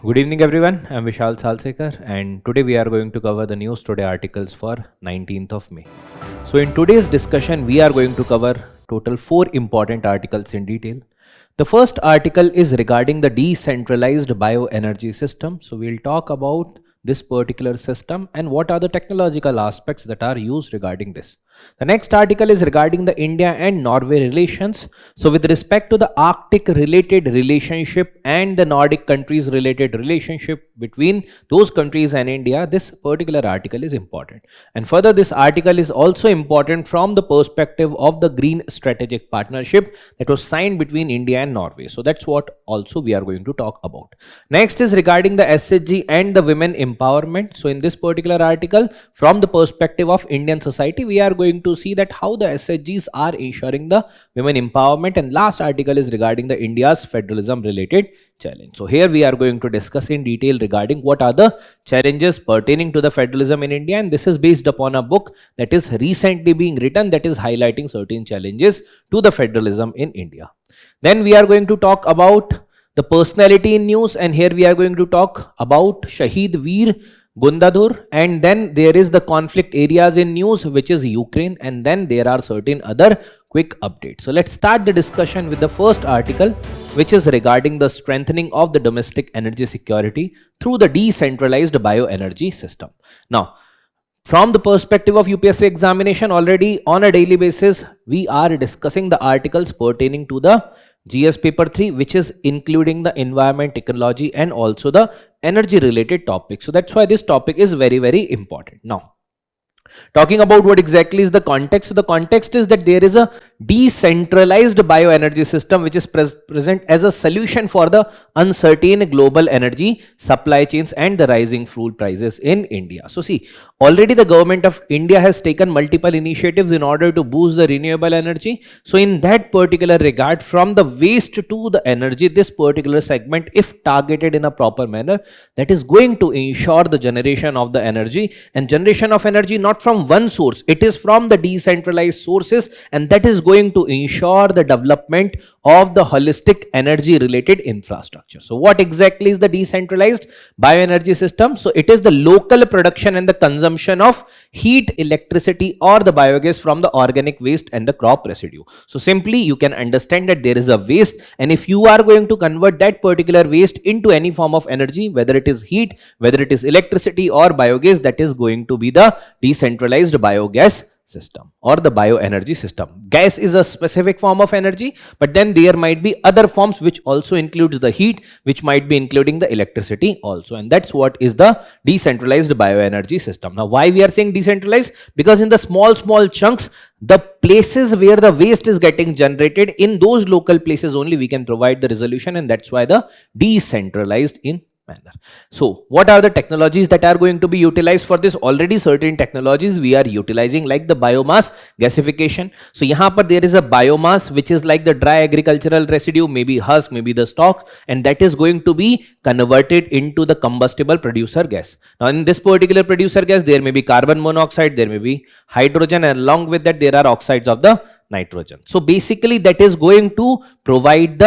Good evening everyone, I'm Vishal Salsekar and today we are going to cover the News Today articles for 19th of May. So in today's discussion, we are going to cover total 4 important articles in detail. The first article is regarding the decentralized bioenergy system. So we'll talk about this particular system and what are the technological aspects that are used regarding this. The next article is regarding the India and Norway relations. So with respect to the Arctic related relationship and the Nordic countries related relationship between those countries and India, this particular article is important. And further, this article is also important from the perspective of the Green Strategic Partnership that was signed between India and Norway. So that's what also we are going to talk about. Next is regarding the SHG and the women empowerment. So in this particular article, from the perspective of Indian society, we are going to see that how the SHGs are ensuring the women empowerment, and last article is regarding the India's federalism related challenge. So here we are going to discuss in detail regarding what are the challenges pertaining to the federalism in India, and this is based upon a book that is recently being written that is highlighting certain challenges to the federalism in India. Then we are going to talk about the personality in news, and here we are going to talk about Shaheed, Veer, Gundadhur, and then there is the conflict areas in news, which is Ukraine, and then there are certain other quick updates. So let's start the discussion with the first article, which is regarding the strengthening of the domestic energy security through the decentralized bioenergy system. Now, from the perspective of UPSC examination, already on a daily basis, we are discussing the articles pertaining to the GS paper 3, which is including the environment, ecology, and also the energy related topics. So that's why this topic is very, very important. Now, talking about what exactly is the context. So the context is that there is a decentralized bioenergy system which is present as a solution for the uncertain global energy supply chains and the rising fuel prices in India. So see, already the government of India has taken multiple initiatives in order to boost the renewable energy. So in that particular regard, from the waste to the energy, this particular segment, if targeted in a proper manner, that is going to ensure the generation of the energy, and generation of energy not from one source, it is from the decentralized sources, and that is going to ensure the development of the holistic energy related infrastructure. So what exactly is the decentralized bioenergy system? So it is the local production and the consumption of heat, electricity, or the biogas from the organic waste and the crop residue. So simply you can understand that there is a waste, and if you are going to convert that particular waste into any form of energy, whether it is heat, whether it is electricity or biogas, that is going to be the decentralized biogas system or the bioenergy system. Gas is a specific form of energy, but then there might be other forms which also includes the heat, which might be including the electricity also, and that's what is the decentralized bioenergy system. Now, why we are saying decentralized? Because in the small chunks, the places where the waste is getting generated, in those local places only we can provide the resolution, and that's why the decentralized in manner. So what are the technologies that are going to be utilized for this? Already certain technologies we are utilizing, like the biomass gasification. So यहाँ पर there is a biomass which is like the dry agricultural residue, maybe husk, maybe the stalk, and that is going to be converted into the combustible producer gas. Now in this particular producer gas, there may be carbon monoxide, there may be hydrogen, and along with that there are oxides of the nitrogen. So basically that is going to provide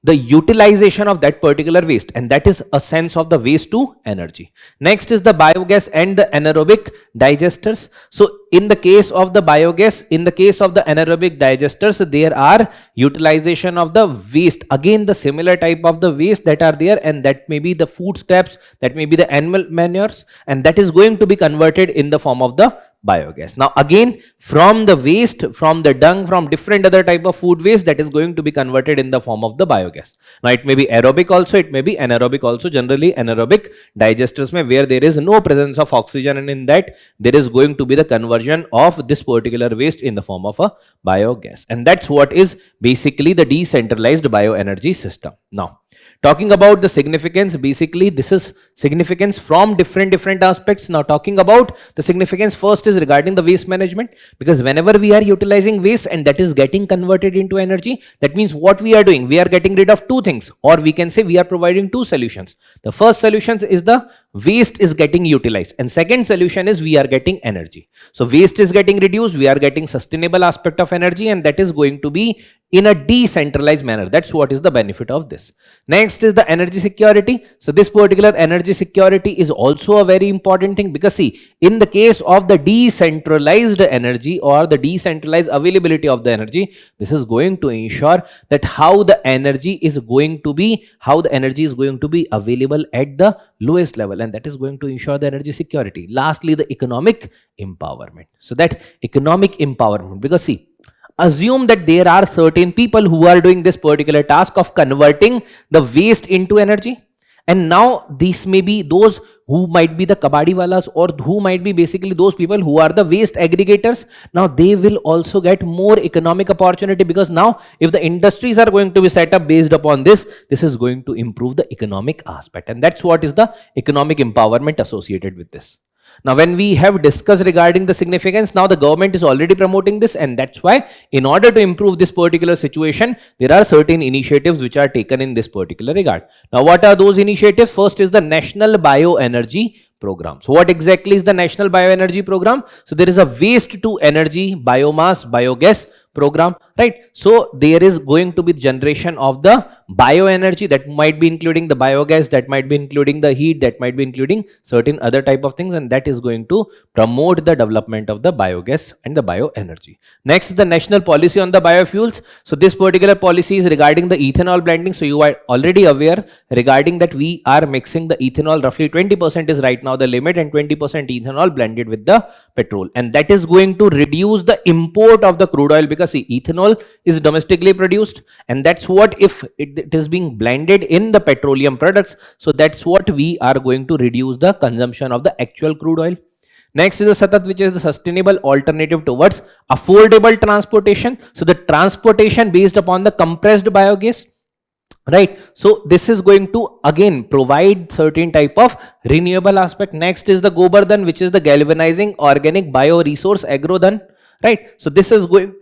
the utilization of that particular waste, and that is a sense of the waste to energy. Next is the biogas and the anaerobic digesters. So in the case of the biogas, in the case of the anaerobic digesters, there are utilization of the waste, again the similar type of the waste that are there, and that may be the food scraps, that may be the animal manures, and that is going to be converted in the form of the biogas. Now again, from the waste, from the dung, from different other type of food waste, that is going to be converted in the form of the biogas. Now it may be aerobic also, it may be anaerobic also. Generally anaerobic digesters may, where there is no presence of oxygen, and in that there is going to be the conversion of this particular waste in the form of a biogas, and that's what is basically the decentralized bioenergy system. Now talking about the significance, basically this is significance from different aspects. Now talking about the significance, first is regarding the waste management, because whenever we are utilizing waste and that is getting converted into energy, that means what we are doing, we are getting rid of two things, or we can say we are providing two solutions. The first solution is the waste is getting utilized, and second solution is we are getting energy. So waste is getting reduced, we are getting sustainable aspect of energy, and that is going to be in a decentralized manner. That's what is the benefit of this. Next is the energy security. So this particular energy security is also a very important thing, because see, in the case of the decentralized energy or the decentralized availability of the energy, this is going to ensure that how the energy is going to be available at the lowest level, and that is going to ensure the energy security. Lastly, the economic empowerment. So that economic empowerment, because see, assume that there are certain people who are doing this particular task of converting the waste into energy, and now these may be those who might be the kabadi walas, or who might be basically those people who are the waste aggregators. Now they will also get more economic opportunity, because now if the industries are going to be set up based upon this, this is going to improve the economic aspect, and that's what is the economic empowerment associated with this. Now, when we have discussed regarding the significance, now the government is already promoting this, and that's why in order to improve this particular situation, there are certain initiatives which are taken in this particular regard. Now, what are those initiatives? First is the National Bioenergy Program. So, what exactly is the National Bioenergy Program? So, there is a waste to energy, biomass, biogas program, right? So there is going to be generation of the bioenergy, that might be including the biogas, that might be including the heat, that might be including certain other type of things, and that is going to promote the development of the biogas and the bioenergy. Next is the national policy on the biofuels. So this particular policy is regarding the ethanol blending. So you are already aware regarding that we are mixing the ethanol, roughly 20% is right now the limit, and 20% ethanol blended with the petrol, and that is going to reduce the import of the crude oil, because see, ethanol is domestically produced, and that's what, if it is being blended in the petroleum products, so that's what we are going to reduce the consumption of the actual crude oil. Next is the SATAT, which is the sustainable alternative towards affordable transportation. So the transportation based upon the compressed biogas, right? So this is going to again provide certain type of renewable aspect. Next is the Gobardhan, which is the galvanizing organic bioresource agrodhan, right? So this is going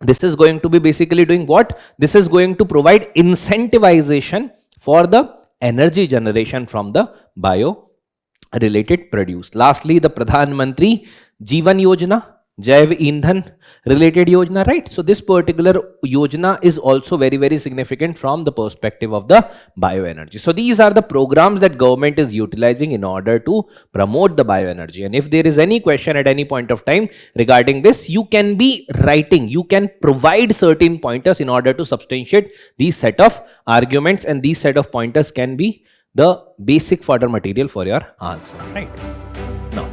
this is going to be basically doing what? This is going to provide incentivization for the energy generation from the bio related produce. Lastly, the Pradhan Mantri Jeevan Yojana, Jaiv Indhan related Yojana, right? So this particular Yojana is also very significant from the perspective of the bioenergy. So these are the programs that government is utilizing in order to promote the bioenergy. And if there is any question at any point of time regarding this, you can be writing, you can provide certain pointers in order to substantiate these set of arguments, and these set of pointers can be the basic fodder material for your answer, right? Now,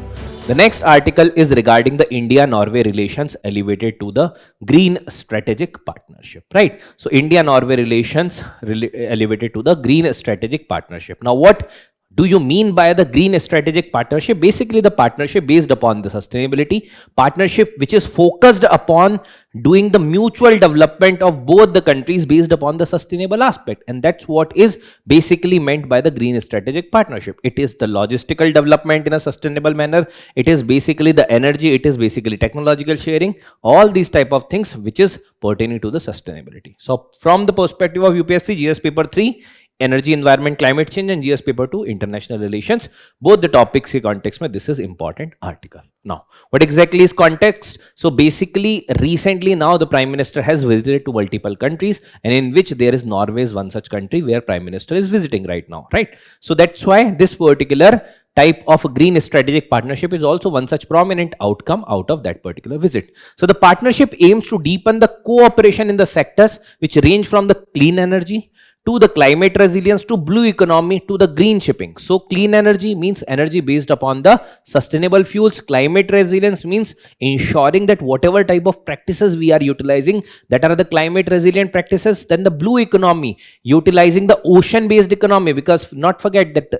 the next article is regarding the India-Norway relations elevated to the green strategic partnership, right? So India-Norway relations elevated to the green strategic partnership. Now, what do you mean by the green strategic partnership? Basically, the partnership based upon the sustainability, partnership which is focused upon doing the mutual development of both the countries based upon the sustainable aspect, and that's what is basically meant by the green strategic partnership. It is the logistical development in a sustainable manner, it is basically the energy, it is basically technological sharing, all these type of things which is pertaining to the sustainability. So from the perspective of UPSC, GS paper 3, energy, environment, climate change, and GS paper 2, international relations, both the topics के context में this is important article. Now, what exactly is context? So basically, recently now the Prime Minister has visited to multiple countries, and in which there is Norway is one such country where Prime Minister is visiting right now, right? So that's why this particular type of green strategic partnership is also one such prominent outcome out of that particular visit. So the partnership aims to deepen the cooperation in the sectors which range from the clean energy to the climate resilience, to blue economy, to the green shipping. So clean energy means energy based upon the sustainable fuels. Climate resilience means ensuring that whatever type of practices we are utilizing, that are the climate resilient practices. Then the blue economy, utilizing the ocean based economy, because not forget that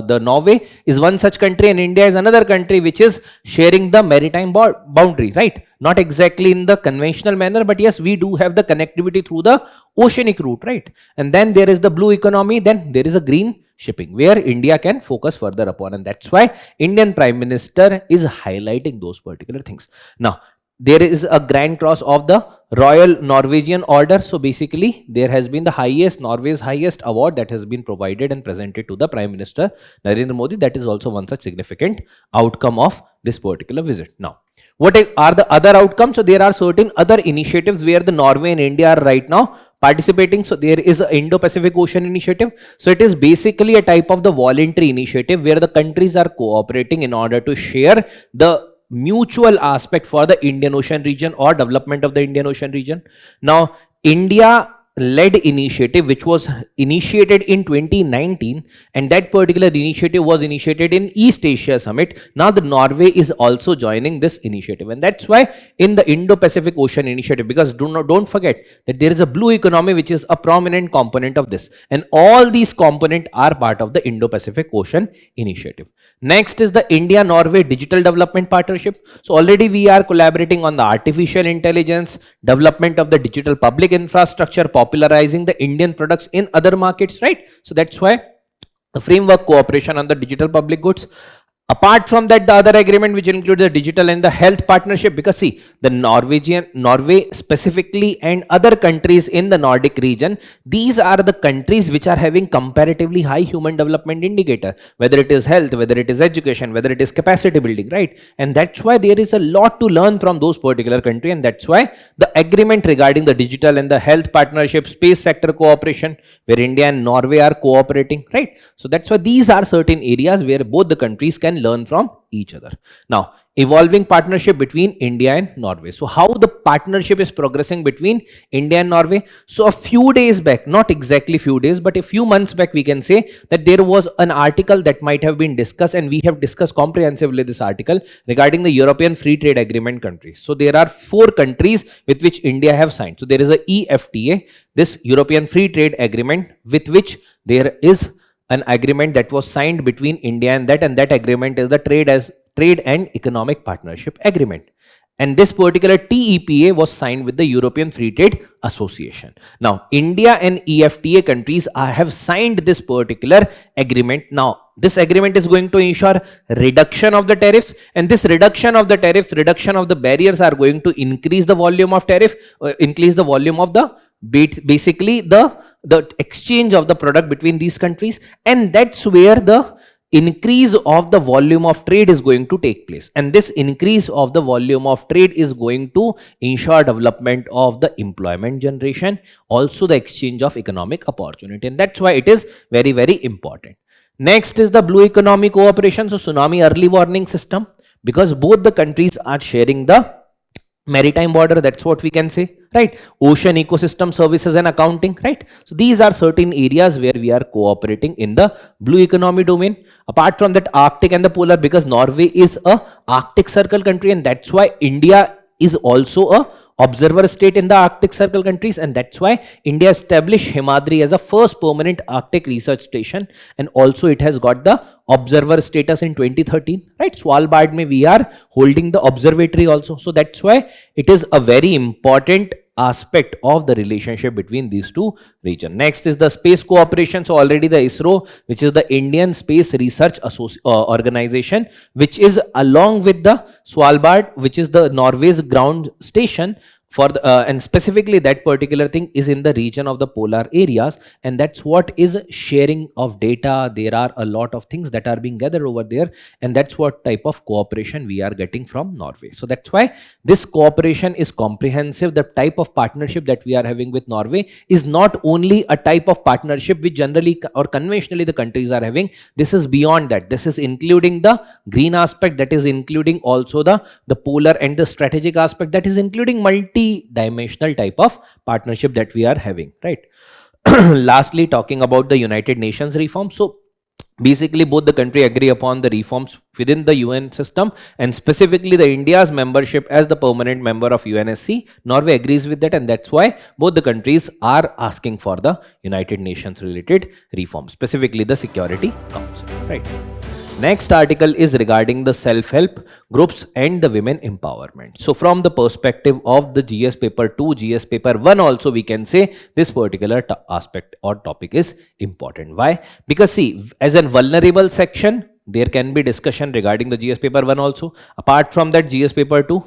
the Norway is one such country and India is another country which is sharing the maritime boundary, right? Not exactly in the conventional manner, but yes, we do have the connectivity through the oceanic route, right? And then there is the blue economy, then there is a green shipping where India can focus further upon, and that's why Indian Prime Minister is highlighting those particular things. Now, there is a grand cross of the Royal Norwegian Order. So basically, there has been the highest, Norway's highest award that has been provided and presented to the Prime Minister Narendra Modi. That is also one such significant outcome of this particular visit. Now, what are the other outcomes? So there are certain other initiatives where the Norway and India are right now participating. So there is a Indo-Pacific Ocean Initiative. So it is basically a type of the voluntary initiative where the countries are cooperating in order to share the mutual aspect for the Indian Ocean region or development of the Indian Ocean region. Now, India led initiative which was initiated in 2019, and that particular initiative was initiated in East Asia Summit. Now the Norway is also joining this initiative, and that's why in the Indo-Pacific Ocean Initiative, because don't forget that there is a blue economy which is a prominent component of this, and all these components are part of the Indo-Pacific Ocean Initiative. Next is the India-Norway Digital Development Partnership. So already we are collaborating on the artificial intelligence, development of the digital public infrastructure, popularizing the Indian products in other markets, right? So that's why the framework cooperation on the digital public goods. Apart from that, the other agreement which includes the digital and the health partnership, because see, the Norway specifically and other countries in the Nordic region, these are the countries which are having comparatively high human development indicator, whether it is health, whether it is education, whether it is capacity building, right? And that's why there is a lot to learn from those particular countries, and that's why the agreement regarding the digital and the health partnership, space sector cooperation, where India and Norway are cooperating, right? So that's why these are certain areas where both the countries can learn from each other. Now, evolving partnership between India and Norway. So how the partnership is progressing between India and Norway? So a few days back, not exactly few days, but a few months back, we can say that there was an article that might have been discussed, and we have discussed comprehensively this article regarding the European Free Trade Agreement countries. So there are 4 countries with which India have signed. So there is a EFTA, this European Free Trade Agreement, with which there is an agreement that was signed between India and that agreement is the Trade and Economic Partnership Agreement. And this particular TEPA was signed with the European Free Trade Association. Now, India and EFTA countries have signed this particular agreement. Now, this agreement is going to ensure reduction of the tariffs, and this reduction of the tariffs, reduction of the barriers are going to increase the volume of tariff, increase the volume of the basically the exchange of the product between these countries, and that's where the increase of the volume of trade is going to take place. And this increase of the volume of trade is going to ensure development of the employment generation, also the exchange of economic opportunity, and that's why it is very, very important. Next is the blue economy cooperation, so tsunami early warning system, because both the countries are sharing the maritime border, that's what we can say, right? Ocean ecosystem services and accounting, right? So these are certain areas where we are cooperating in the blue economy domain. Apart from that, Arctic and the polar, because Norway is a Arctic Circle country, and that's why India is also a observer state in the Arctic Circle countries, and that's why India established Himadri as a first permanent Arctic research station, and also it has got the observer status in 2013, right? Svalbard mein we are holding the observatory also, so that's why it is a very important aspect of the relationship between these two regions. Next is the space cooperation. So already the ISRO, which is the Indian Space Research Organization, which is along with the Svalbard, which is the Norway's ground station for the, and specifically that particular thing is in the region of the polar areas, and that's what is sharing of data. There are a lot of things that are being gathered over there, and that's what type of cooperation we are getting from Norway. So that's why this cooperation is comprehensive. The type of partnership that we are having with Norway is not only a type of partnership which generally or conventionally the countries are having. This is beyond that. This is including the green aspect, that is including also the polar and the strategic aspect, that is including multi-dimensional type of partnership that we are having, right? Lastly, talking about the United Nations reform. So basically both the country agree upon the reforms within the UN system, and specifically the India's membership as the permanent member of UNSC. Norway agrees with that, and that's why both the countries are asking for the United Nations related reforms, specifically the Security Council, right? Next article is regarding the self-help groups and the women empowerment. So from the perspective of the GS paper 2, GS paper 1 also, we can say this particular aspect or topic is important. Why? Because see, as a vulnerable section, there can be discussion regarding the GS paper 1 also. Apart from that, GS paper 2,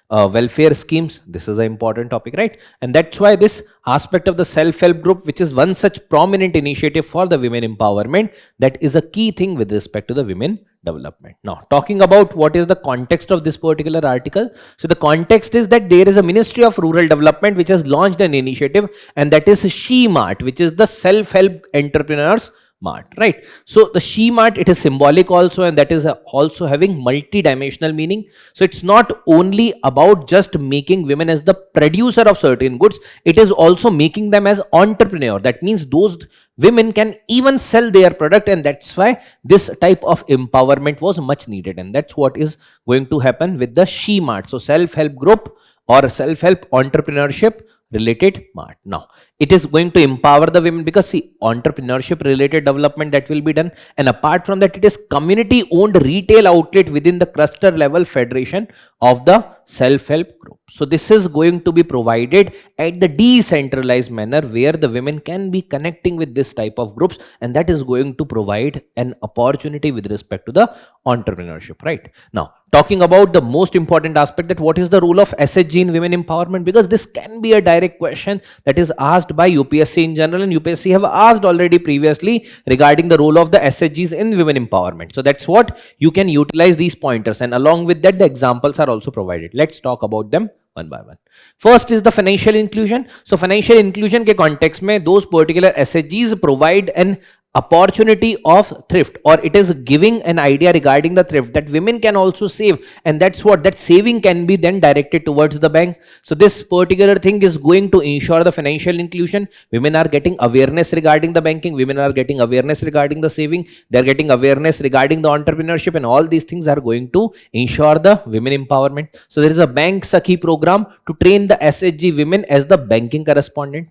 welfare schemes, this is an important topic, right? And that's why this aspect of the self-help group, which is one such prominent initiative for the women empowerment, that is a key thing with respect to the women development. Now, talking about what is the context of this particular article. So, the context is that there is a Ministry of Rural Development which has launched an initiative, and that is She Mart, which is the self-help entrepreneurs mart, right? So the She Mart, it is symbolic also, and that is also having multi-dimensional meaning. So it's not only about just making women as the producer of certain goods, it is also making them as entrepreneur. That means those women can even sell their product, and that's why this type of empowerment was much needed, and that's what is going to happen with the She Mart. So self-help group or self-help entrepreneurship related mart. Now it is going to empower the women, because see, entrepreneurship related development that will be done, and apart from that, it is community owned retail outlet within the cluster level federation of the self-help group. So this is going to be provided at the decentralized manner, where the women can be connecting with this type of groups, and that is going to provide an opportunity with respect to the entrepreneurship, right? Now talking about the most important aspect, that what is the role of SHG in women empowerment, because this can be a direct question that is asked by UPSC in general, and UPSC have asked already previously regarding the role of the SHGs in women empowerment. So that's what you can utilize these pointers, and along with that the examples are also provided. Let's talk about them one by one. First is the financial inclusion. So financial inclusion के context में those particular SHGs provide an opportunity of thrift, or it is giving an idea regarding the thrift that women can also save, and that's what that saving can be then directed towards the bank. So this particular thing is going to ensure the financial inclusion. Women are getting awareness regarding the banking, women are getting awareness regarding the saving, they are getting awareness regarding the entrepreneurship, and all these things are going to ensure the women empowerment. So there is a bank Sakhi program to train the SHG women as the banking correspondent.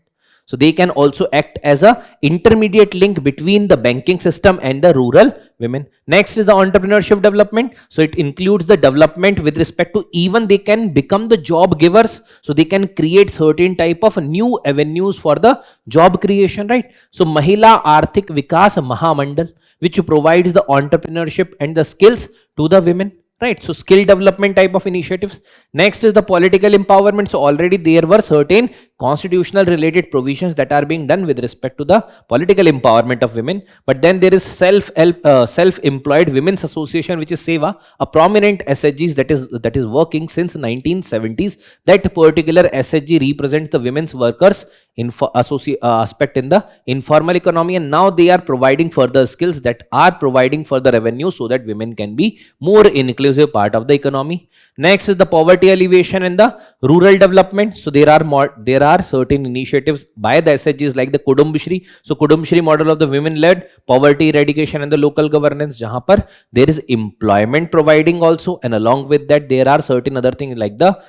So they can also act as a intermediate link between the banking system and the rural women. Next is the entrepreneurship development. So it includes the development with respect to even they can become the job givers. So they can create certain type of new avenues for the job creation, right? So Mahila Arthik Vikas Mahamandal, which provides the entrepreneurship and the skills to the women. Right, so skill development type of initiatives. Next is the political empowerment. So already there were certain constitutional related provisions that are being done with respect to the political empowerment of women. But then there is self-employed women's association, which is SEVA, a prominent SHGs that is working since 1970s. That particular SHG represents the women's workers aspect in the informal economy, and now they are providing further skills that are providing further revenue so that women can be more inclusive part of the economy. Next is the poverty alleviation and the rural development. So there are certain initiatives by the SHGs like the Kudumbashri. So Kudumbashri model of the women-led poverty eradication and the local governance, jahan par there is employment providing also, and along with that there are certain other things like the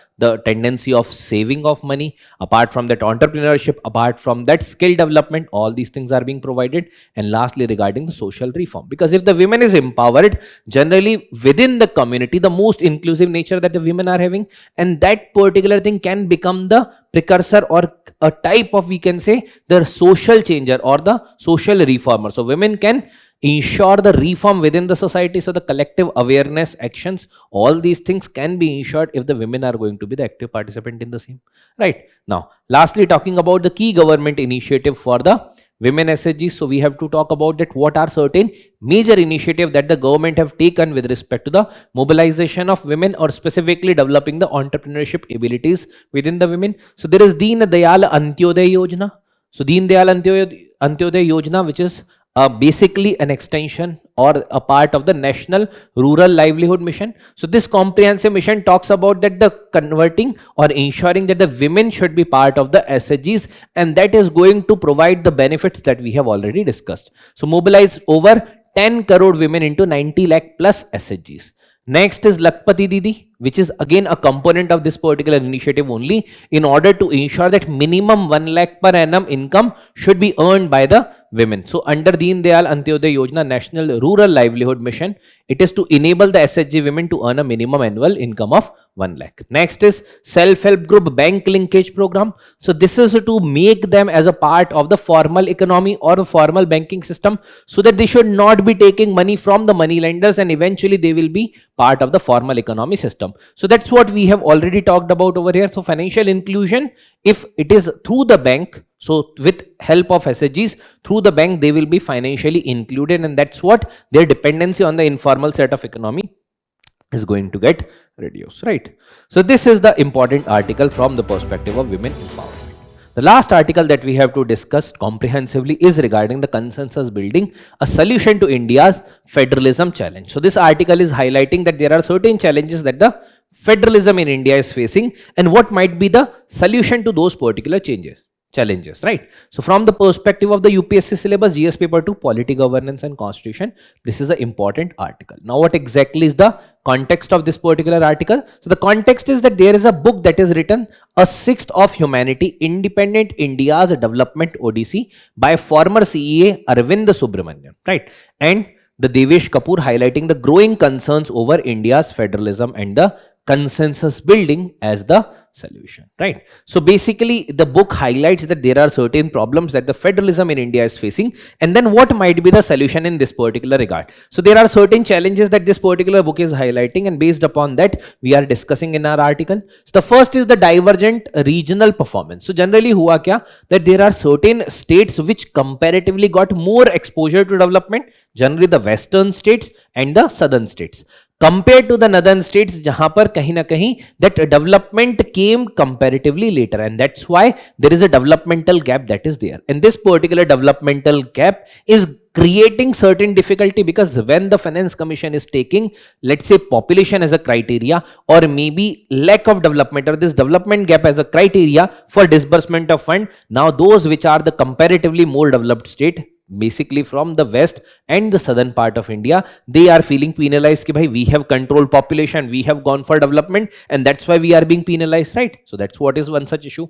tendency of saving of money. Apart from that, entrepreneurship, apart from that, skill development, all these things are being provided. And lastly, regarding the social reform, because if the women is empowered, generally within the community, the most inclusive nature that the women are having, and that particular thing can become the precursor or a type of, we can say, the social changer or the social reformer. So women can ensure the reform within the society. So the collective awareness actions, all these things can be ensured if the women are going to be the active participant in the same, right? Now lastly, talking about the key government initiative for the women SHGs. So we have to talk about that what are certain major initiatives that the government have taken with respect to the mobilization of women, or specifically developing the entrepreneurship abilities within the women. So there is Deen Dayal Antyodaya Yojana. So Deen Dayal Antyodaya Yojana, which is basically an extension or a part of the National Rural Livelihood Mission. So this comprehensive mission talks about that the converting or ensuring that the women should be part of the SHGs, and that is going to provide the benefits that we have already discussed. So mobilize over 10 crore women into 90 lakh plus SHGs. Next is Lakpati Didi, which is again a component of this particular initiative only, in order to ensure that minimum 1 lakh per annum income should be earned by the women. So under Deen Dayal Antyodaya Yojana, National Rural Livelihood Mission, it is to enable the SHG women to earn a minimum annual income of 1 lakh. Next is self-help group bank linkage program. So this is to make them as a part of the formal economy or formal banking system, so that they should not be taking money from the money lenders, and eventually they will be part of the formal economy system. So that's what we have already talked about over here. So financial inclusion, if it is through the bank, So with help of SHGs through the bank, they will be financially included, and that's what their dependency on the informal set of economy is going to get reduced, right? So this is the important article from the perspective of women empowerment. The last article that we have to discuss comprehensively is regarding the consensus building, a solution to India's federalism challenge. So this article is highlighting that there are certain challenges that the federalism in India is facing and what might be the solution to those particular challenges, right? So from the perspective of the UPSC syllabus, GS paper 2, polity, governance and constitution, this is an important article. Now what exactly is the context of this particular article? So the context is that there is a book that is written, A Sixth of Humanity, Independent India's Development Odyssey by former CEA Arvind Subramanian, right? And the Devesh Kapoor highlighting the growing concerns over India's federalism and the consensus building as the solution, right? So basically the book highlights that there are certain problems that the federalism in India is facing, and then what might be the solution in this particular regard. So there are certain challenges that this particular book is highlighting, and based upon that we are discussing in our article. So the first is the divergent regional performance. So generally hua kya, that there are certain states which comparatively got more exposure to development, generally the western states and the southern states, compared to the northern states जहां पर कहीं ना कहीं that development came comparatively later, and that's why there is a developmental gap that is there. And this particular developmental gap is creating certain difficulty, because when the finance commission is taking, let's say, population as a criteria or maybe lack of development or this development gap as a criteria for disbursement of fund, now those which are the comparatively more developed state, basically from the west and the southern part of India, they are feeling penalized ki bhai, we have controlled population, we have gone for development, and that's why we are being penalized, right? So that's what is one such issue.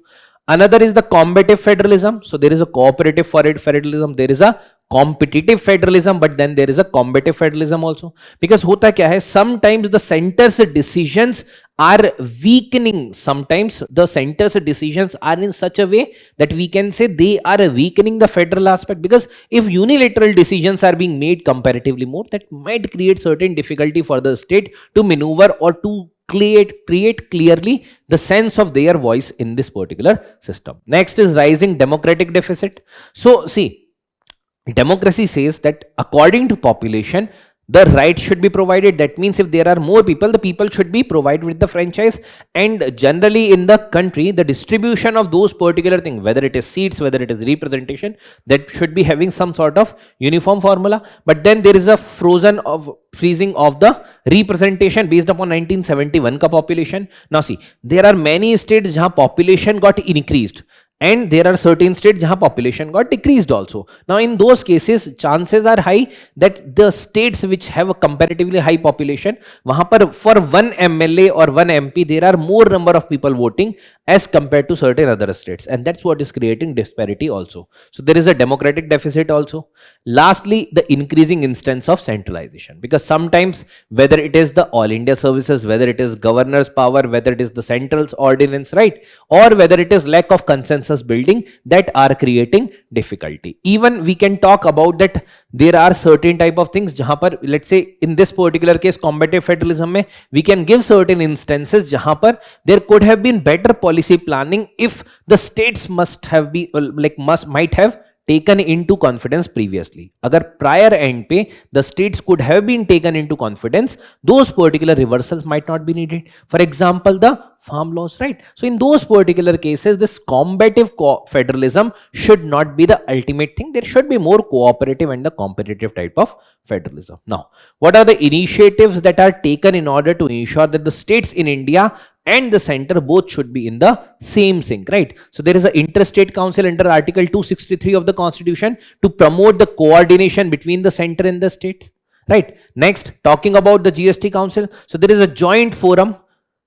Another is the combative federalism. So there is a cooperative federalism, there is a competitive federalism, but then there is a combative federalism also. Because hota kya hai, sometimes the center's decisions are weakening. Sometimes the center's decisions are in such a way that we can say they are weakening the federal aspect, because if unilateral decisions are being made comparatively more, that might create certain difficulty for the state to maneuver or to create clearly the sense of their voice in this particular system. Next is rising democratic deficit. So see, democracy says that according to population, the right should be provided. That means if there are more people, the people should be provided with the franchise. And generally in the country, the distribution of those particular things, whether it is seats, whether it is representation, that should be having some sort of uniform formula. But then there is a freezing of the representation based upon 1971 ka population. Now see, there are many states jahan population got increased, and there are certain states jahan population got decreased also. Now in those cases, chances are high that the states which have a comparatively high population, wahan par for one MLA or one MP, there are more number of people voting as compared to certain other states, and that's what is creating disparity also. So there is a democratic deficit also. Lastly, the increasing instance of centralization, because sometimes whether it is the all India services, whether it is governor's power, whether it is the central's ordinance, right, or whether it is lack of consensus building, that are creating difficulty. Even we can talk about that there are certain type of things jahan par, let's say in this particular case combative federalism mein, we can give certain instances jahan par there could have been better policy planning if the states might have taken into confidence previously. Agar prior end pe the states could have been taken into confidence, those particular reversals might not be needed. For example, the farm laws, right? So in those particular cases, this combative federalism should not be the ultimate thing. There should be more cooperative and the competitive type of federalism. Now, what are the initiatives that are taken in order to ensure that the states in India and the center both should be in the same sync, right? So there is an interstate council under Article 263 of the Constitution to promote the coordination between the center and the state, right? Next, talking about the GST council. So there is a joint forum,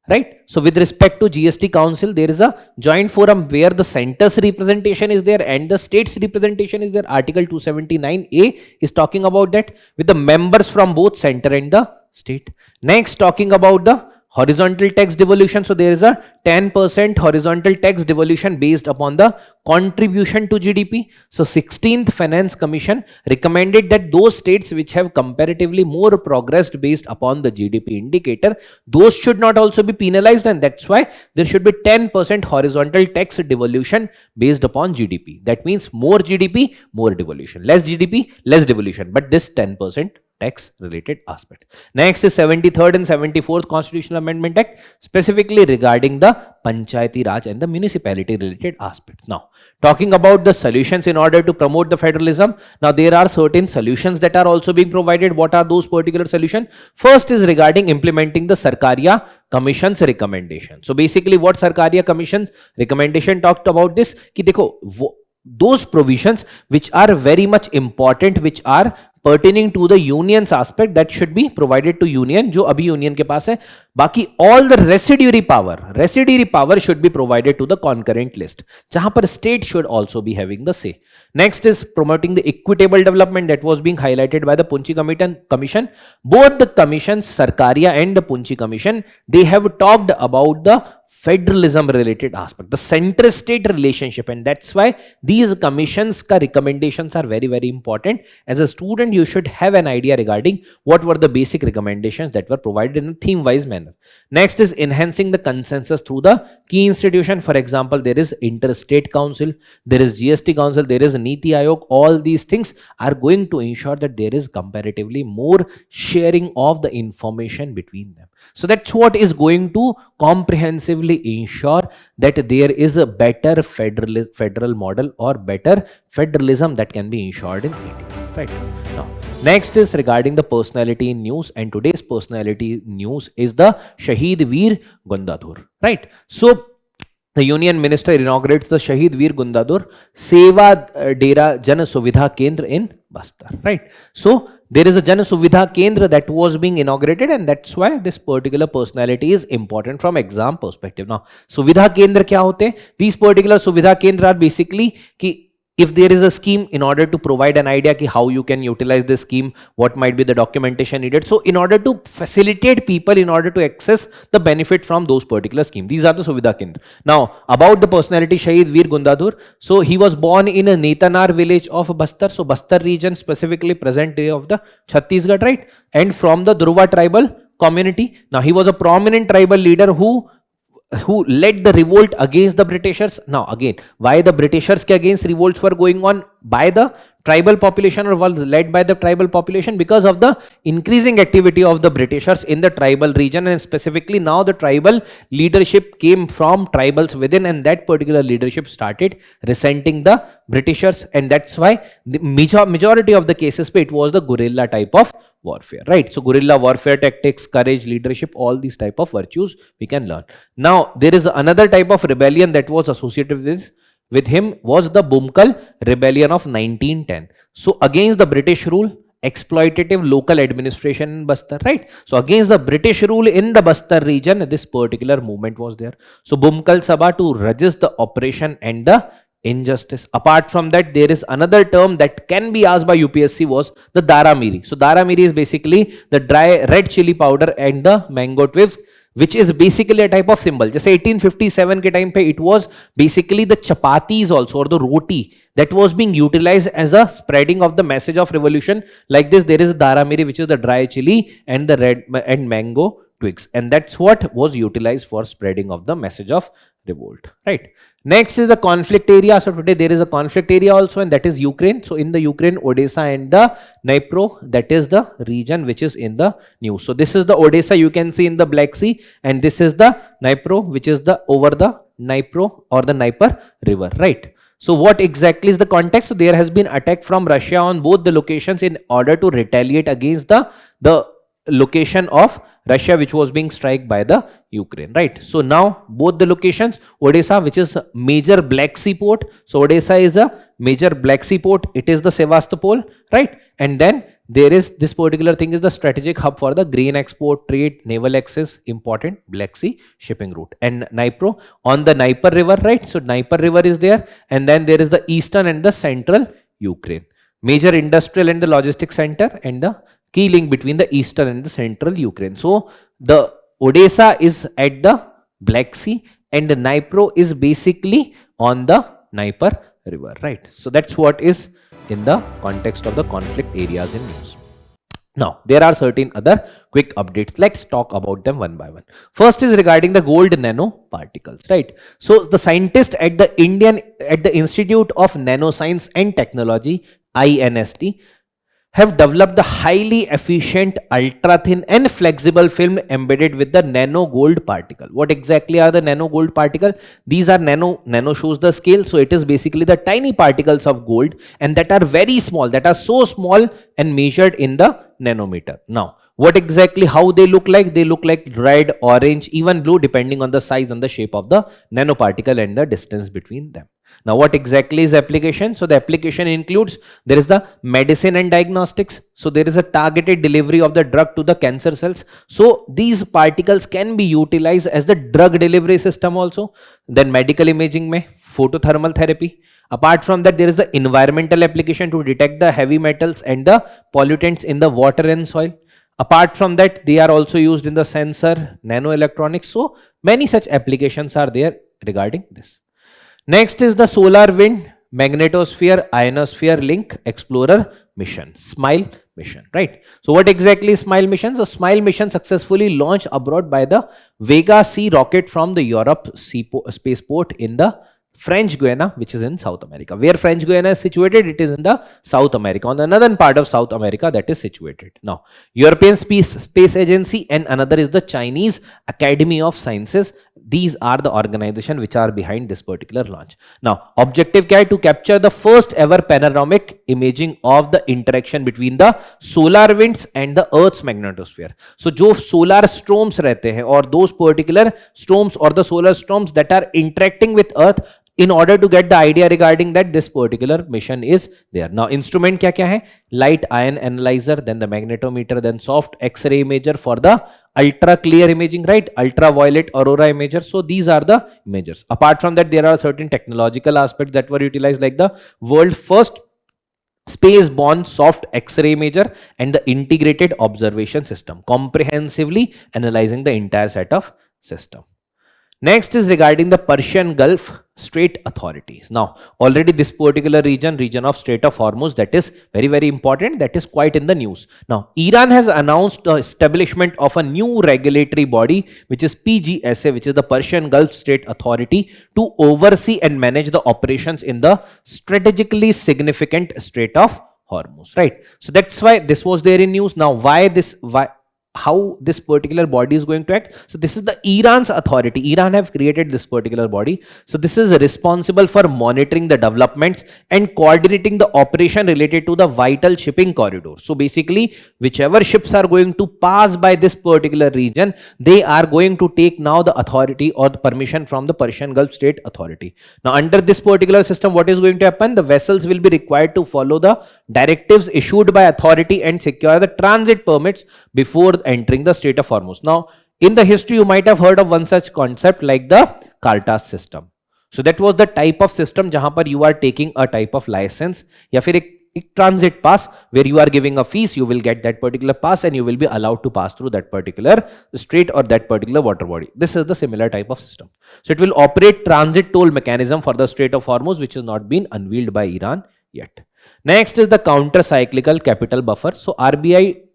right? So with respect to GST council, there is a joint forum where the center's representation is there and the state's representation is there. Article 279A is talking about that, with the members from both center and the state. Next, talking about the Horizontal tax devolution, so there is a 10% horizontal tax devolution based upon the contribution to GDP. So 16th Finance Commission recommended that those states which have comparatively more progressed based upon the GDP indicator, those should not also be penalized, and that's why there should be 10% horizontal tax devolution based upon GDP. That means more GDP, more devolution, less GDP, less devolution, but this 10% tax related aspect. Next is 73rd and 74th Constitutional Amendment Act, specifically regarding the Panchayati Raj and the municipality related aspects. Now, talking about the solutions in order to promote the federalism, now there are certain solutions that are also being provided. What are those particular solutions? First is regarding implementing the Sarkaria Commission's recommendation. So basically what Sarkaria Commission recommendation talked about this, ki dekho, those provisions which are very much important, which are pertaining to the union's aspect, that should be provided to union, जो अभी union के पास है. बाकी all the residuary power should be provided to the concurrent list, जहां पर state should also be having the say. Next is promoting the equitable development that was being highlighted by the Punchi Commission. Both the commissions, Sarkaria and the Punchi Commission, they have talked about the federalism related aspect, the center state relationship, and that's why these commissions ka recommendations are very, very important. As a student, you should have an idea regarding what were the basic recommendations that were provided in a theme wise manner. Next is enhancing the consensus through the key institution. For example, there is interstate council, there is GST council, there is Niti Aayog. All these things are going to ensure that there is comparatively more sharing of the information between them. So that's what is going to comprehensively ensure that there is a better federal model or better federalism that can be ensured in India. Right. Now, next is regarding the personality in news, and today's personality news is the Shaheed Veer Gundadhur. Right. So the Union Minister inaugurates the Shaheed Veer Gundadhur Seva Dera Jan Suvidha Kendra in Bastar. Right. So there is a Jan Suvidha Kendra that was being inaugurated, and that's why this particular personality is important from exam perspective. Now, Suvidha Kendra kya hote? These particular Suvidha Kendra are basically ki if there is a scheme, in order to provide an idea ki how you can utilize this scheme, what might be the documentation needed. So in order to facilitate people in order to access the benefit from those particular scheme, these are the Suvidha Kendra. Now about the personality Shaheed Veer Gundadhur, so he was born in a Netanar village of Bastar, so Bastar region, specifically present day of the Chhattisgarh, right, and from the Dhruva tribal community. Now he was a prominent tribal leader who led the revolt against the Britishers. Now again, why the Britishers ke against revolts were going on by the tribal population or was led by the tribal population? Because of the increasing activity of the Britishers in the tribal region, and specifically now the tribal leadership came from tribals within, and that particular leadership started resenting the Britishers, and that's why the majority of the cases it was the guerrilla type of warfare, right? So guerrilla warfare tactics, courage, leadership, all these type of virtues we can learn. Now there is another type of rebellion that was associated with him was the Bhumkal rebellion of 1910. So against the British rule, exploitative local administration in Bastar, right? So against the British rule in the Bastar region, this particular movement was there. So Bhumkal Sabha to resist the oppression and the injustice. Apart from that, there is another term that can be asked by UPSC was the Dara Miri. So Dara Miri is basically the dry red chili powder and the mango twigs, which is basically a type of symbol. Just 1857 के time पे it was basically the chapatis also, or the roti that was being utilized as a spreading of the message of revolution. Like this, there is Dara Miri, which is the dry chili and the red and mango twigs, and that's what was utilized for spreading of the message of revolt, right? Next is the conflict area. So today there is a conflict area also, and that is Ukraine. So in the Ukraine, Odessa and the Dnipro, that is the region which is in the news. So this is the Odessa, you can see in the Black Sea, and this is the Dnipro, which is the over the Dnipro or the Dnieper river, right? So what exactly is the context? So there has been attack from Russia on both the locations in order to retaliate against the location of Russia which was being struck by the Ukraine, right? So now both the locations, Odessa, which is major Black Sea port. So Odessa is a major Black Sea port. It is the Sevastopol, right? And then there is this particular thing is the strategic hub for the grain export, trade, naval access, important Black Sea shipping route. And Dnipro on the Dnieper river, right? So Dnieper river is there, and then there is the eastern and the central Ukraine, major industrial and the logistics center, and the key link between the eastern and the central Ukraine. So the Odisha is at the Black Sea, and the Dnipro is basically on the Dnieper river, right? So that's what is in the context of the conflict areas in news. Now, there are certain other quick updates. Let's talk about them one by one. First is regarding the gold nanoparticles, right? So the scientists at the Institute of Nanoscience and Technology, INST, have developed the highly efficient, ultra thin and flexible film embedded with the nano gold particle. What exactly are the nano gold particle? These are nano shows the scale. So it is basically the tiny particles of gold, and that are very small, that are so small and measured in the nanometer. Now, what exactly, how they look like? They look like red, orange, even blue, depending on the size and the shape of the nanoparticle and the distance between them. Now, what exactly is application? So the application includes, there is the medicine and diagnostics. So there is a targeted delivery of the drug to the cancer cells. So these particles can be utilized as the drug delivery system also. Then medical imaging mein photothermal therapy. Apart from that, there is the environmental application to detect the heavy metals and the pollutants in the water and soil. Apart from that, they are also used in the sensor, nanoelectronics. So many such applications are there regarding this. Next is the Solar Wind Magnetosphere Ionosphere Link Explorer mission, SMILE mission, right? So what exactly is SMILE mission? So SMILE mission successfully launched abroad by the Vega C rocket from the Europe spaceport in the French Guiana, which is in South America. Where French Guiana is situated? It is in the South America, on the northern part of South America that is situated. Now, European Space Agency, and another is the Chinese Academy of Sciences. These are the organizations which are behind this particular launch. Now, objective kya hai? To capture the first ever panoramic imaging of the interaction between the solar winds and the Earth's magnetosphere. So, जो solar storms रहते हैं, or those particular storms or the solar storms that are interacting with Earth, in order to get the idea regarding that, this particular mission is there. Now, instrument kya hai? Light ion analyzer, then the magnetometer, then soft X-ray imager for the ultra clear imaging, right? Ultraviolet aurora imager. So these are the imagers. Apart from that, there are certain technological aspects that were utilized, like the world first space-borne soft X-ray imager and the integrated observation system, comprehensively analyzing the entire set of system. Next is regarding the Persian Gulf Strait authorities. Now, already this particular region of Strait of Hormuz, that is very important, that is quite in the news. Now, Iran has announced the establishment of a new regulatory body, which is PGSA, which is the Persian Gulf Strait Authority, to oversee and manage the operations in the strategically significant Strait of Hormuz, right? So that's why this was there in news. Now, how this particular body is going to act? So this is the Iran's authority. Iran have created this particular body. So this is responsible for monitoring the developments and coordinating the operation related to the vital shipping corridor. So basically, whichever ships are going to pass by this particular region, they are going to take now the authority or the permission from the Persian Gulf Strait Authority. Now, under this particular system, what is going to happen? The vessels will be required to follow the directives issued by authority and secure the transit permits before entering the Strait of Hormuz. Now, in the history, you might have heard of one such concept like the Cartas system. So that was the type of system जहां पर you are taking a type of license या फिर एक transit pass where you are giving a fees, you will get that particular pass and you will be allowed to pass through that particular strait or that particular water body. This is the similar type of system. So it will operate transit toll mechanism for the Strait of Hormuz, which has not been unveiled by Iran yet. Next is the counter-cyclical capital buffer. So RBI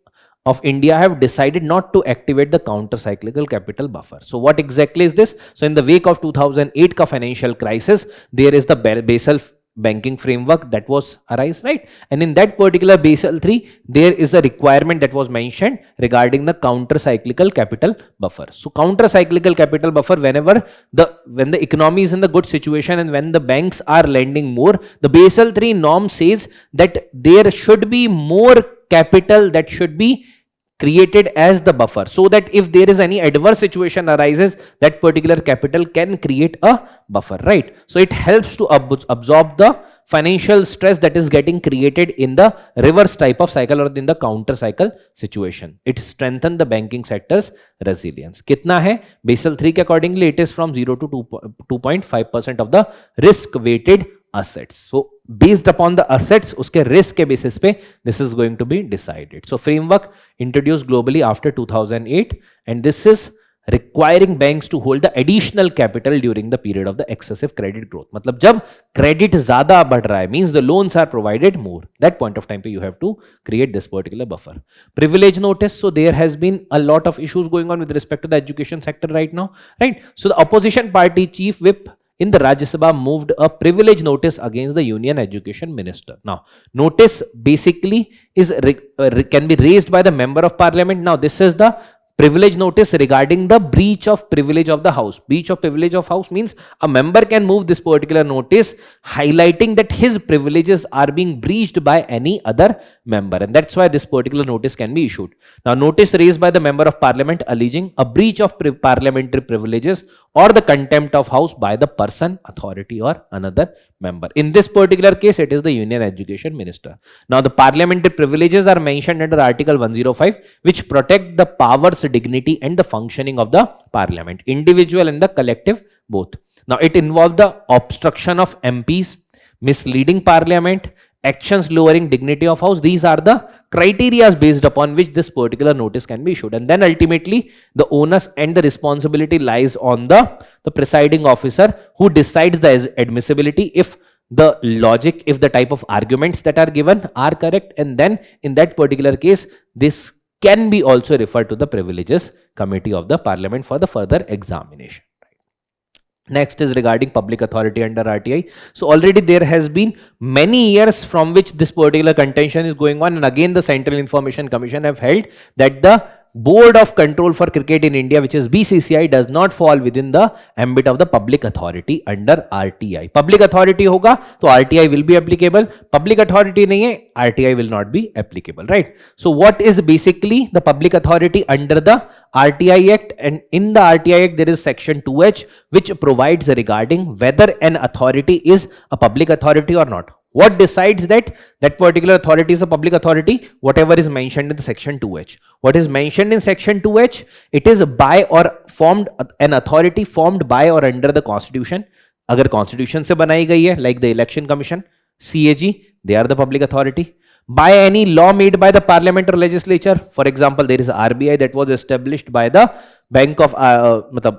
of India have decided not to activate the counter-cyclical capital buffer. So what exactly is this? So in the wake of 2008 ka financial crisis, there is the Basel banking framework that was arise, right? And in that particular Basel 3, there is the requirement that was mentioned regarding the counter-cyclical capital buffer. So counter-cyclical capital buffer, when the economy is in the good situation and when the banks are lending more, the Basel 3 norm says that there should be more capital that should be created as the buffer, so that if there is any adverse situation arises, that particular capital can create a buffer, right? So it helps to absorb the financial stress that is getting created in the reverse type of cycle or in the counter cycle situation. It strengthens the banking sector's resilience. Kitna hai? Basel 3 ke accordingly, it is from 0 to 2.5% of the risk weighted assets. So based upon the assets, uske risk ke basis pe this is going to be decided. So framework introduced globally after 2008, and this is requiring banks to hold the additional capital during the period of the excessive credit growth. मतलब जब credit ज़्यादा बढ़ रहा है means the loans are provided more. That point of time पे you have to create this particular buffer. Privilege notice. So there has been a lot of issues going on with respect to the education sector right now, right? So the opposition party chief whip in the Rajya Sabha moved a privilege notice against the Union Education Minister. Now, notice basically is can be raised by the member of parliament. Now, this is the privilege notice regarding the breach of privilege of the house. Breach of privilege of house means a member can move this particular notice highlighting that his privileges are being breached by any other member, and that's why this particular notice can be issued. Now, notice raised by the member of parliament alleging a breach of parliamentary privileges or the contempt of house by the person, authority or another member. In this particular case, it is the Union Education Minister. Now, the parliamentary privileges are mentioned under Article 105, which protect the powers, dignity and the functioning of the parliament, individual and the collective both. Now, it involves the obstruction of MPs, misleading parliament, actions lowering dignity of house. These are the criteria based upon which this particular notice can be issued, and then ultimately the onus and the responsibility lies on the presiding officer who decides the admissibility if the logic, if the type of arguments that are given are correct, and then in that particular case this can be also referred to the privileges committee of the parliament for the further examination. Next is regarding public authority under RTI. So already there has been many years from which this particular contention is going on, and again the Central Information Commission have held that the Board of Control for Cricket in India, which is BCCI, does not fall within the ambit of the public authority under RTI. Public authority hoga to RTI will be applicable. Public authority nahi hai, RTI will not be applicable, right? So what is basically the public authority under the RTI Act? And in the RTI Act there is section 2H which provides regarding whether an authority is a public authority or not. What decides that particular authority is a public authority? Whatever is mentioned in the section 2H. What is mentioned in section 2H? It is by or formed, an authority formed by or under the constitution. Agar constitution se बनाई गई है, like the election commission, CAG, they are the public authority. By any law made by the parliament or legislature. For example, there is RBI that was established by the Bank of,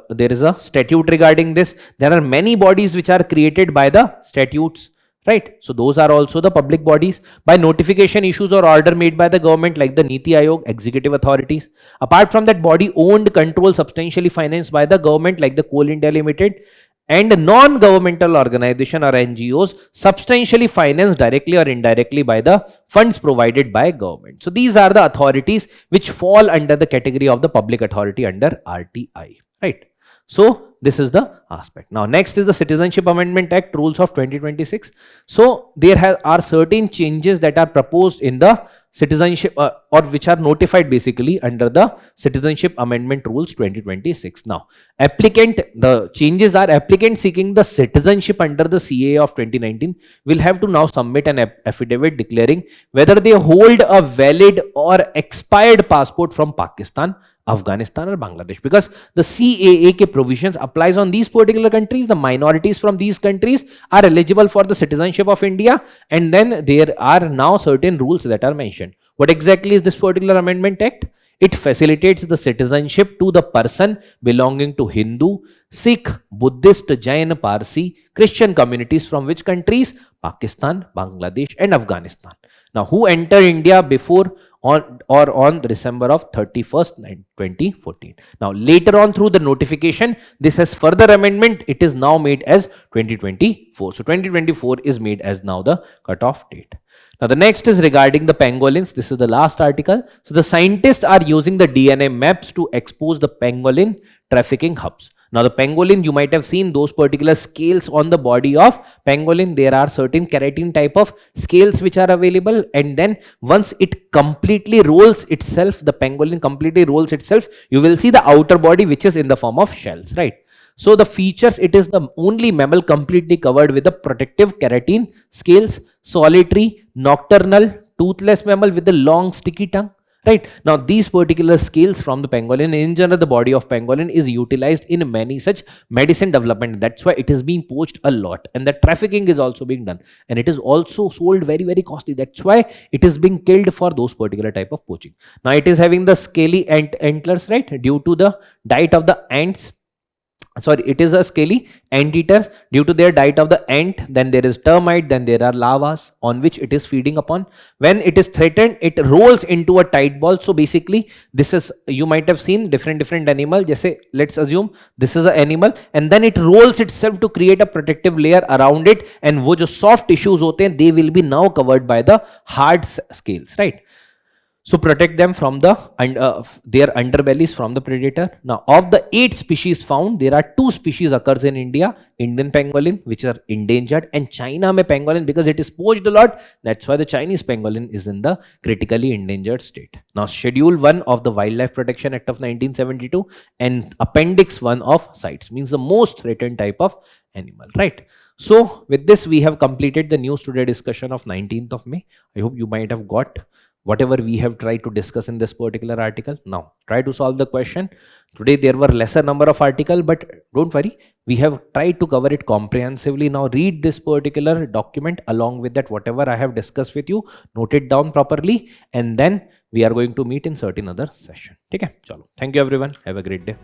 there is a statute regarding this. There are many bodies which are created by the statutes. Right, so those are also the public bodies. By notification issues or order made by the government, like the Niti Aayog, executive authorities. Apart from that, body owned, controlled, substantially financed by the government, like the Coal India Limited, and non-governmental organization or NGOs substantially financed directly or indirectly by the funds provided by government. So these are the authorities which fall under the category of the public authority under RTI, right? So this is the aspect. Now next is the Citizenship Amendment Act rules of 2026. So there are certain changes that are proposed in the citizenship or which are notified basically under the Citizenship Amendment rules 2026. Now the changes are applicant seeking the citizenship under the CAA of 2019 will have to now submit an affidavit declaring whether they hold a valid or expired passport from Pakistan, Afghanistan or Bangladesh, because the CAA ke provisions applies on these particular countries. The minorities from these countries are eligible for the citizenship of India, and then there are now certain rules that are mentioned. What exactly is this particular amendment act? It facilitates the citizenship to the person belonging to Hindu, Sikh, Buddhist, Jain, Parsi, Christian communities from which countries? Pakistan, Bangladesh and Afghanistan. Now, who enter India before on December of 31st, 2014. Now, later on through the notification, this has further amendment. It is now made as 2024. So, 2024 is made as now the cutoff date. Now, the next is regarding the pangolins. This is the last article. So, the scientists are using the DNA maps to expose the pangolin trafficking hubs. Now, the pangolin, you might have seen those particular scales on the body of pangolin. There are certain keratin type of scales which are available, and then once it completely rolls itself, the pangolin completely rolls itself, you will see the outer body which is in the form of shells, right? So, the features, it is the only mammal completely covered with the protective keratin scales, solitary, nocturnal, toothless mammal with a long sticky tongue. right? Now these particular scales from the pangolin, in general the body of pangolin is utilized in many such medicine development. That's why it is being poached a lot, and the trafficking is also being done, and it is also sold very, very costly. That's why it is being killed for those particular type of poaching. Now it is having the scaly antlers, right, due to the diet of the ants. Sorry, it is a scaly anteater due to their diet of the ant. Then there is termite, then there are larvas on which it is feeding upon. When it is threatened, it rolls into a tight ball. So basically this is, you might have seen different animal, just say let's assume this is an animal, and then it rolls itself to create a protective layer around it, and wo jo soft tissues hote hain, they will be now covered by the hard scales, right? So protect them from the their underbellies from the predator. Now of the 8 species found, there are 2 species occurs in India, Indian pangolin, which are endangered, and China mein pangolin, because it is poached a lot. That's why the Chinese pangolin is in the critically endangered state. Now Schedule 1 of the Wildlife Protection Act of 1972 and Appendix 1 of CITES, means the most threatened type of animal, right? So with this we have completed the news today discussion of 19th of May. I hope you might have got whatever we have tried to discuss in this particular article. Now try to solve the question. Today there were lesser number of articles, but don't worry, we have tried to cover it comprehensively. Now read this particular document along with that, whatever I have discussed with you, note it down properly, and then we are going to meet in certain other session. Okay, chalo. Thank you everyone, have a great day.